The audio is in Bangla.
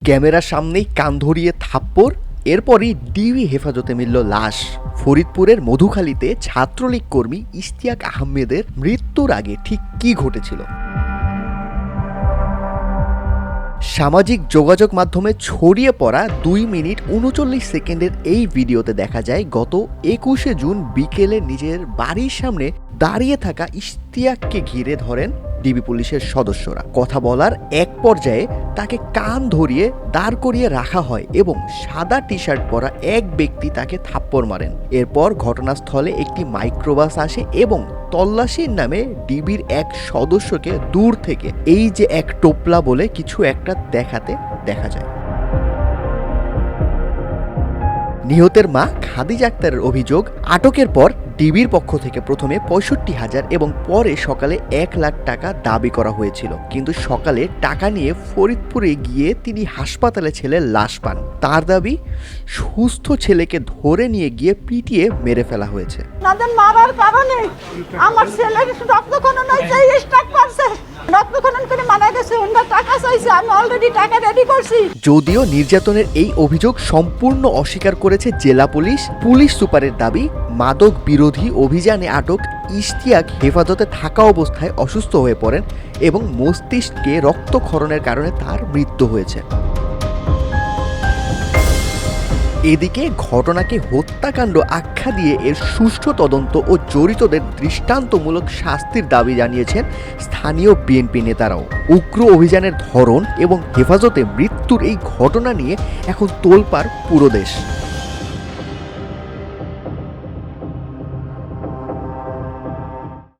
ক্যামেরার সামনেই কান ধরিয়ে থাপ্পড়, এরপরই ডিবি হেফাজতে মিলল লাশ। ফরিদপুরের মধুখালীতে ছাত্রলীগ কর্মী ইশতিয়াক আহমেদের মৃত্যুর আগে ঠিক কী ঘটেছিল? সামাজিক যোগাযোগ মাধ্যমে ছড়িয়ে পড়া 2 মিনিট 39 সেকেন্ডের এই ভিডিওতে দেখা যায় গত 21শে জুন বিকেলে নিজের বাড়ির সামনে দাঁড়িয়ে থাকা ইশতিয়াককে ঘিরে ধরেন ডিবি পুলিশের সদস্যরা। কথা বলার এক পর্যায়ে তাকে কান ধরিয়ে দাঁড় করিয়ে রাখা হয় এবং সাদা টি শার্ট পরা এক ব্যক্তি তাকে থাপ্পড় মারেন। এরপর ঘটনাস্থলে একটি মাইক্রোবাস আসে এবং তল্লাশির নামে ডিবির এক সদস্যকে দূর থেকে এই যে এক টোপলা বলে কিছু একটা দেখাতে দেখা যায়। নিহতের মা খাদিজা আক্তারের অভিযোগ, আটকের পর ডিবির পক্ষ থেকে প্রথমে 65,000 এবং পরে সকালে 1 লাখ টাকা দাবি করা হয়েছিল, কিন্তু সকালে টাকা নিয়ে ফরিদপুরে গিয়ে তিনি হাসপাতালে ছেলের লাশ পান। তার দাবি, সুস্থ ছেলেকে ধরে নিয়ে গিয়ে পিটিয়ে মেরে ফেলা হয়েছে। মারার কারণে আমার ছেলের রক্তক্ষরণ হয়েছে, স্ট্রোক করছে, রক্তক্ষরণ করে মারা গেছে। ওনার টাকা চাইছে, আমি অলরেডি টাকা রেডি করছি। যদিও নির্যাতনের এই অভিযোগ সম্পূর্ণ অস্বীকার করেছে জেলা পুলিশ। পুলিশ সুপারের দাবি, মাদক বিরোধী অভিযানে আটক ইশতিয়াক হেফাজতে থাকা অবস্থায় অসুস্থ হয়ে পড়েন এবং মস্তিষ্কে রক্তক্ষরণের কারণে তার মৃত্যু হয়েছে। এদিকে ঘটনাকে হত্যাকাণ্ড আখ্যা দিয়ে এর সুষ্ঠু তদন্ত ও জড়িতদের দৃষ্টান্তমূলক শাস্তির দাবি জানিয়েছেন স্থানীয় বিএনপি নেতারাও। উগ্র অভিযানের ধরন এবং হেফাজতে মৃত্যুর এই ঘটনা নিয়ে এখন তোলপাড় পুরো দেশ।